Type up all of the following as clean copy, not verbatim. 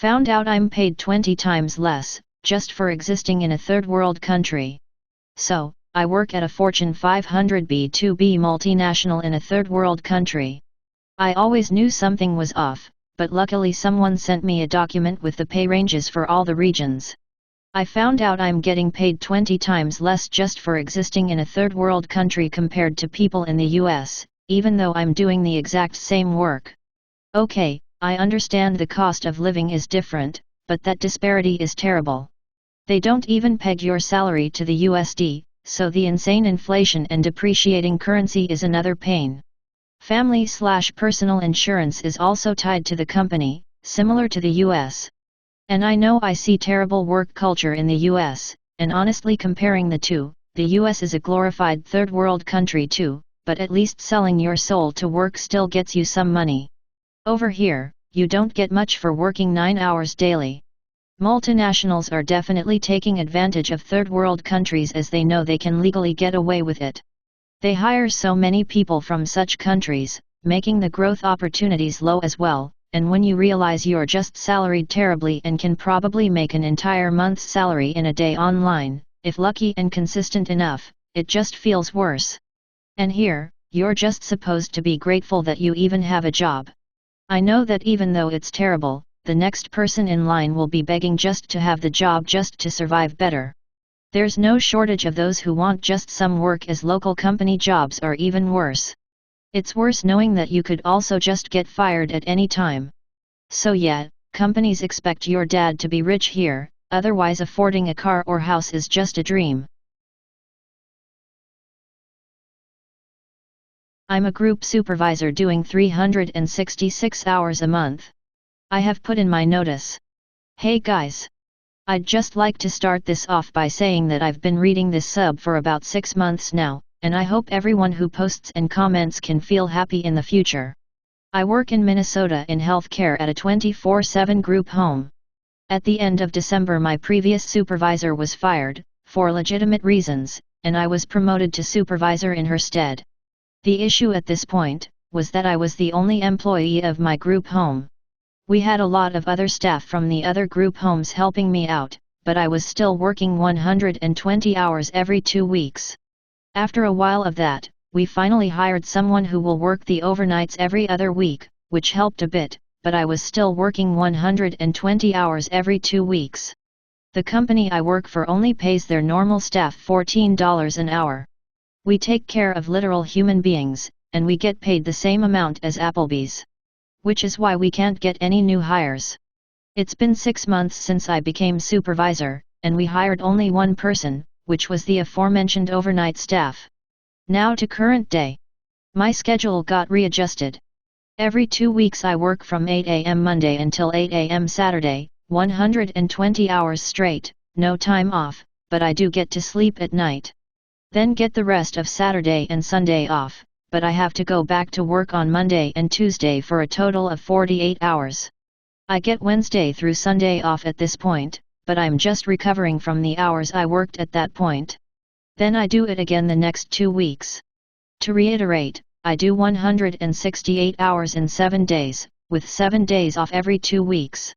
Found out I'm paid 20 times less, just for existing in a third world country. So, I work at a Fortune 500 B2B multinational in a third world country. I always knew something was off, but luckily someone sent me a document with the pay ranges for all the regions. I found out I'm getting paid 20 times less just for existing in a third world country compared to people in the US, even though I'm doing the exact same work. Okay, I understand the cost of living is different, but that disparity is terrible. They don't even peg your salary to the USD, so the insane inflation and depreciating currency is another pain. Family/personal insurance is also tied to the company, similar to the US. And I know I see terrible work culture in the US, and honestly comparing the two, the US is a glorified third world country too, but at least selling your soul to work still gets you some money. Over here, you don't get much for working 9 hours daily. Multinationals are definitely taking advantage of third world countries as they know they can legally get away with it. They hire so many people from such countries, making the growth opportunities low as well. And when you realize you're just salaried terribly and can probably make an entire month's salary in a day online, if lucky and consistent enough, it just feels worse. And here, you're just supposed to be grateful that you even have a job. I know that even though it's terrible, the next person in line will be begging just to have the job just to survive better. There's no shortage of those who want just some work, as local company jobs are even worse. It's worse knowing that you could also just get fired at any time. So yeah, companies expect your dad to be rich here, otherwise affording a car or house is just a dream. I'm a group supervisor doing 366 hours a month. I have put in my notice. Hey guys! I'd just like to start this off by saying that I've been reading this sub for about 6 months now, and I hope everyone who posts and comments can feel happy in the future. I work in Minnesota in healthcare at a 24/7 group home. At the end of December, my previous supervisor was fired, for legitimate reasons, and I was promoted to supervisor in her stead. The issue at this point was that I was the only employee of my group home. We had a lot of other staff from the other group homes helping me out, but I was still working 120 hours every 2 weeks. After a while of that, we finally hired someone who will work the overnights every other week, which helped a bit, but I was still working 120 hours every 2 weeks. The company I work for only pays their normal staff $14 an hour. We take care of literal human beings, and we get paid the same amount as Applebee's. Which is why we can't get any new hires. It's been 6 months since I became supervisor, and we hired only one person, which was the aforementioned overnight staff. Now to current day. My schedule got readjusted. Every 2 weeks I work from 8 a.m. Monday until 8 a.m. Saturday, 120 hours straight, no time off, but I do get to sleep at night. Then get the rest of Saturday and Sunday off, but I have to go back to work on Monday and Tuesday for a total of 48 hours. I get Wednesday through Sunday off at this point, but I'm just recovering from the hours I worked at that point. Then I do it again the next 2 weeks. To reiterate, I do 168 hours in 7 days, with 7 days off every 2 weeks.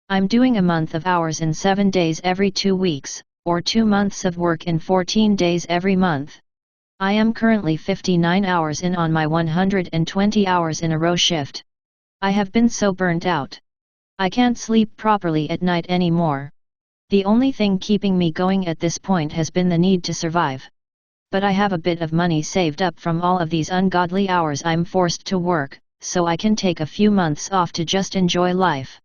I'm doing a month of hours in 7 days every 2 weeks, or 2 months of work in 14 days every month. I am currently 59 hours in on my 120 hours in a row shift. I have been so burnt out. I can't sleep properly at night anymore. The only thing keeping me going at this point has been the need to survive. But I have a bit of money saved up from all of these ungodly hours I'm forced to work, so I can take a few months off to just enjoy life.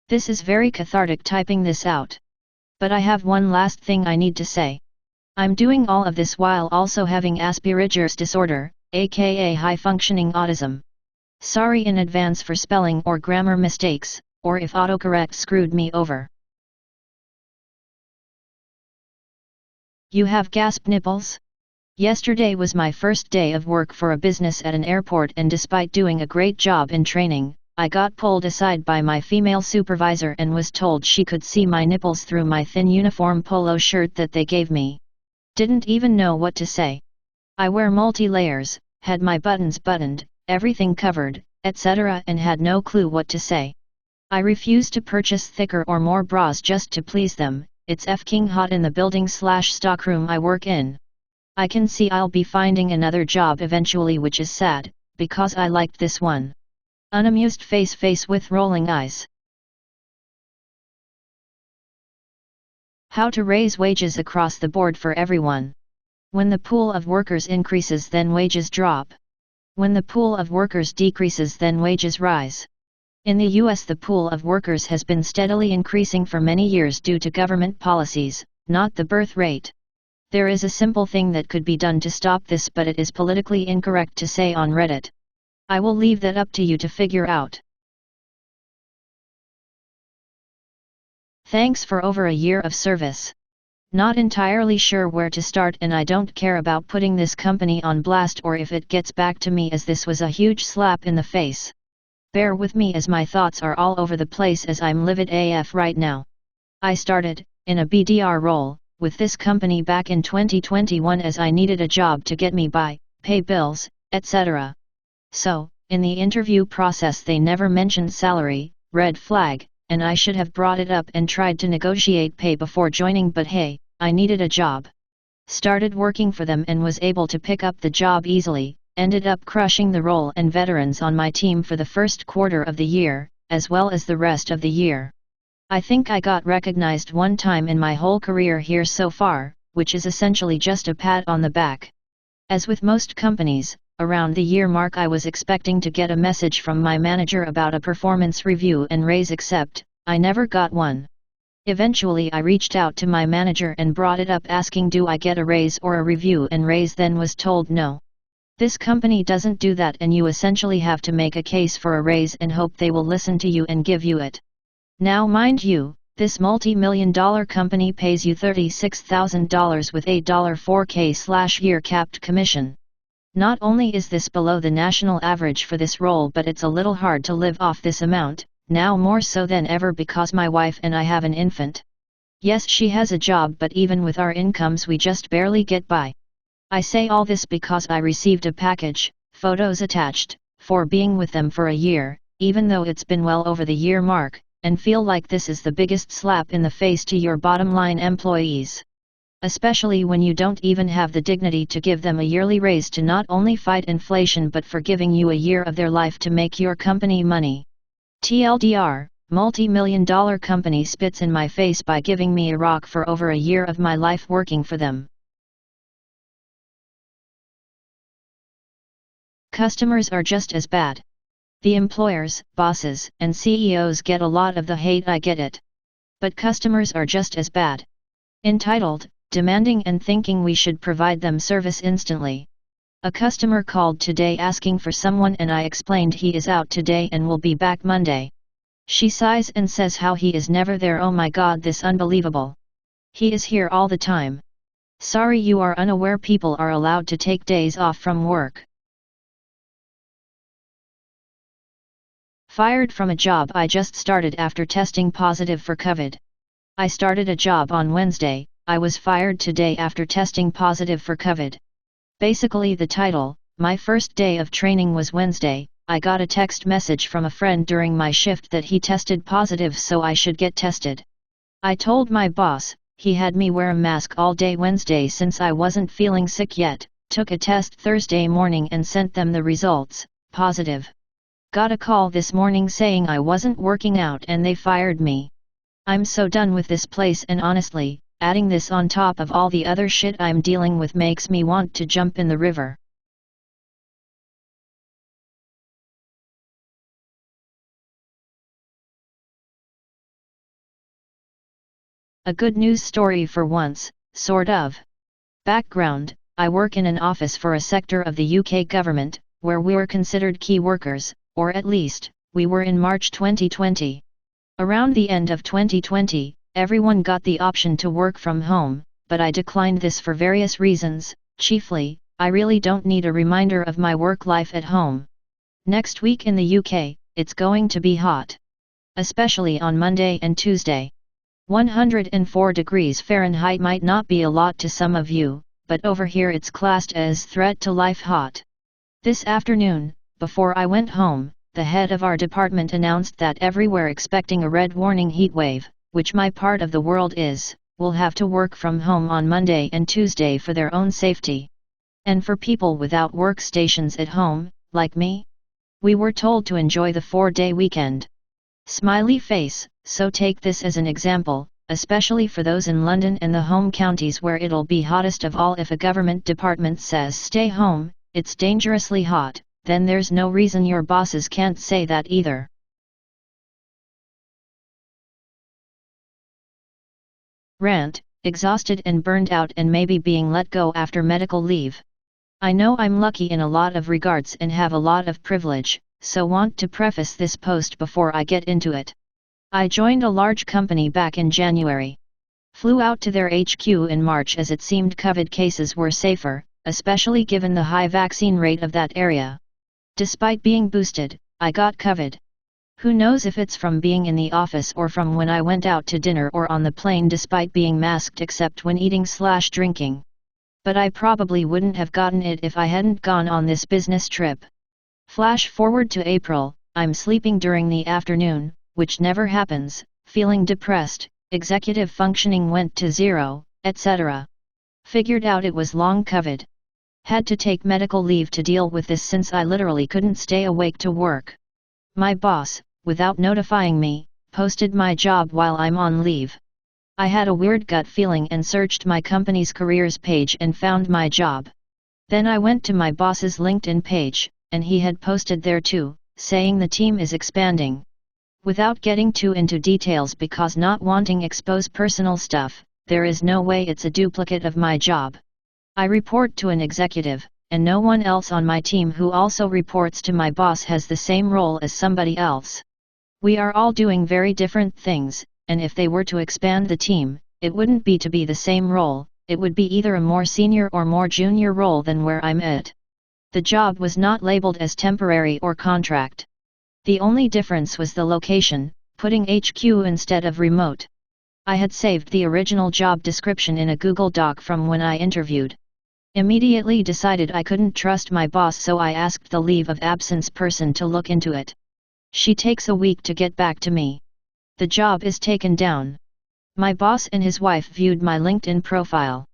This is very cathartic typing this out. But I have one last thing I need to say. I'm doing all of this while also having Asperger's disorder, aka high-functioning autism. Sorry in advance for spelling or grammar mistakes, or if autocorrect screwed me over. You have gasp nipples? Yesterday was my first day of work for a business at an airport, and despite doing a great job in training, I got pulled aside by my female supervisor and was told she could see my nipples through my thin uniform polo shirt that they gave me. Didn't even know what to say. I wear multi-layers, had my buttons buttoned, everything covered, etc., and had no clue what to say. I refuse to purchase thicker or more bras just to please them. It's f***ing hot in the building/stockroom I work in. I can see I'll be finding another job eventually, which is sad, because I liked this one. Unamused face with rolling eyes. How to raise wages across the board for everyone. When the pool of workers increases, then wages drop. When the pool of workers decreases, then wages rise. In the US, the pool of workers has been steadily increasing for many years due to government policies, not the birth rate. There is a simple thing that could be done to stop this, but it is politically incorrect to say on Reddit. I will leave that up to you to figure out. Thanks for over a year of service. Not entirely sure where to start, and I don't care about putting this company on blast or if it gets back to me, as this was a huge slap in the face. Bear with me as my thoughts are all over the place as I'm livid AF right now. I started, in a BDR role, with this company back in 2021 as I needed a job to get me by, pay bills, etc. So, in the interview process they never mentioned salary, red flag, and I should have brought it up and tried to negotiate pay before joining, but hey, I needed a job. Started working for them and was able to pick up the job easily, ended up crushing the role and veterans on my team for the first quarter of the year, as well as the rest of the year. I think I got recognized one time in my whole career here so far, which is essentially just a pat on the back. As with most companies, around the year mark I was expecting to get a message from my manager about a performance review and raise, except I never got one. Eventually I reached out to my manager and brought it up asking, do I get a raise or a review and raise, then was told no. This company doesn't do that, and you essentially have to make a case for a raise and hope they will listen to you and give you it. Now mind you, this multi-million-dollar company pays you $36,000 with a $4K/year capped commission. Not only is this below the national average for this role, but it's a little hard to live off this amount, now more so than ever because my wife and I have an infant. Yes, she has a job, but even with our incomes we just barely get by. I say all this because I received a package, photos attached, for being with them for a year, even though it's been well over the year mark, and feel like this is the biggest slap in the face to your bottom line employees. Especially when you don't even have the dignity to give them a yearly raise to not only fight inflation but for giving you a year of their life to make your company money. TLDR, multi-million-dollar company spits in my face by giving me a rock for over a year of my life working for them. Customers are just as bad. The employers, bosses, and CEOs get a lot of the hate, I get it. But customers are just as bad. Entitled, demanding, and thinking we should provide them service instantly. A customer called today asking for someone and I explained he is out today and will be back Monday. She sighs and says how he is never there. Oh my god, this unbelievable. He is here all the time. Sorry, you are unaware people are allowed to take days off from work. Fired from a job I just started after testing positive for COVID. I started a job on Wednesday, I was fired today after testing positive for COVID. Basically the title, my first day of training was Wednesday. I got a text message from a friend during my shift that he tested positive, so I should get tested. I told my boss, he had me wear a mask all day Wednesday since I wasn't feeling sick yet, took a test Thursday morning and sent them the results, positive. Got a call this morning saying I wasn't working out and they fired me. I'm so done with this place, and honestly, adding this on top of all the other shit I'm dealing with makes me want to jump in the river. A good news story for once, sort of. Background: I work in an office for a sector of the UK government, where we're considered key workers, or at least, we were in March 2020. Around the end of 2020, everyone got the option to work from home, but I declined this for various reasons. Chiefly, I really don't need a reminder of my work life at home. Next week in the UK, it's going to be hot. Especially on Monday and Tuesday. 104 degrees Fahrenheit might not be a lot to some of you, but over here it's classed as threat to life hot. This afternoon, before I went home, the head of our department announced that everywhere expecting a red warning heat wave, which my part of the world is, will have to work from home on Monday and Tuesday for their own safety. And for people without workstations at home, like me, we were told to enjoy the 4-day weekend. Smiley face. So take this as an example, especially for those in London and the home counties where it'll be hottest of all. If a government department says stay home, it's dangerously hot, then there's no reason your bosses can't say that either. Rant, exhausted and burned out and maybe being let go after medical leave. I know I'm lucky in a lot of regards and have a lot of privilege, so want to preface this post before I get into it. I joined a large company back in January. Flew out to their HQ in March as it seemed COVID cases were safer, especially given the high vaccine rate of that area. Despite being boosted, I got COVID. Who knows if it's from being in the office or from when I went out to dinner or on the plane despite being masked except when eating/drinking. But I probably wouldn't have gotten it if I hadn't gone on this business trip. Flash forward to April, I'm sleeping during the afternoon, which never happens, feeling depressed, executive functioning went to 0, etc. Figured out it was long COVID. Had to take medical leave to deal with this since I literally couldn't stay awake to work. My boss, without notifying me, posted my job while I'm on leave. I had a weird gut feeling and searched my company's careers page and found my job. Then I went to my boss's LinkedIn page, and he had posted there too, saying the team is expanding. Without getting too into details because not wanting expose personal stuff, there is no way it's a duplicate of my job. I report to an executive, and no one else on my team who also reports to my boss has the same role as somebody else. We are all doing very different things, and if they were to expand the team, it wouldn't be to be the same role, it would be either a more senior or more junior role than where I'm at. The job was not labeled as temporary or contract. The only difference was the location, putting HQ instead of remote. I had saved the original job description in a Google Doc from when I interviewed. Immediately decided I couldn't trust my boss, so I asked the leave of absence person to look into it. She takes a week to get back to me. The job is taken down. My boss and his wife viewed my LinkedIn profile.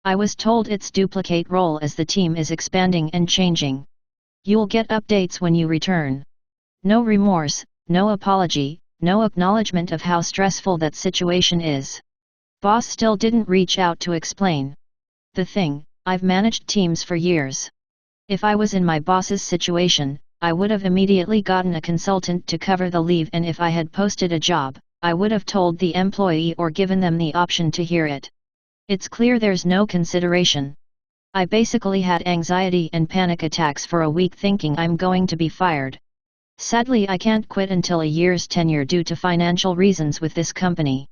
I was told it's duplicate role as the team is expanding and changing. You'll get updates when you return. No remorse, no apology, no acknowledgement of how stressful that situation is. Boss still didn't reach out to explain. The thing, I've managed teams for years. If I was in my boss's situation, I would have immediately gotten a consultant to cover the leave, and if I had posted a job, I would have told the employee or given them the option to hear it. It's clear there's no consideration. I basically had anxiety and panic attacks for a week thinking I'm going to be fired. Sadly, I can't quit until a year's tenure due to financial reasons with this company.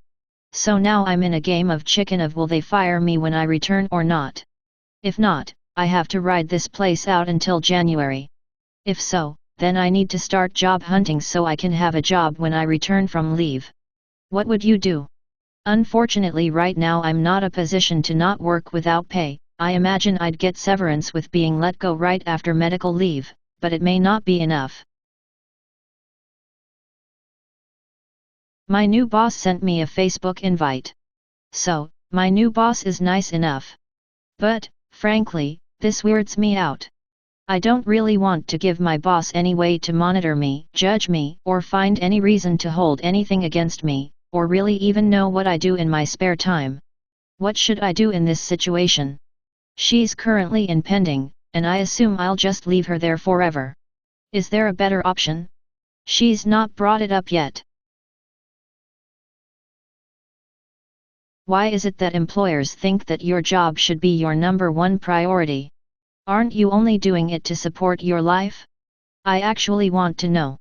So now I'm in a game of chicken of will they fire me when I return or not. If not, I have to ride this place out until January. If so, then I need to start job hunting so I can have a job when I return from leave. What would you do? Unfortunately, right now I'm not a position to not work without pay. I imagine I'd get severance with being let go right after medical leave, but it may not be enough. My new boss sent me a Facebook invite. So, my new boss is nice enough. But, frankly, this weirds me out. I don't really want to give my boss any way to monitor me, judge me, or find any reason to hold anything against me, or really even know what I do in my spare time. What should I do in this situation? She's currently in pending, and I assume I'll just leave her there forever. Is there a better option? She's not brought it up yet. Why is it that employers think that your job should be your number one priority? Aren't you only doing it to support your life? I actually want to know.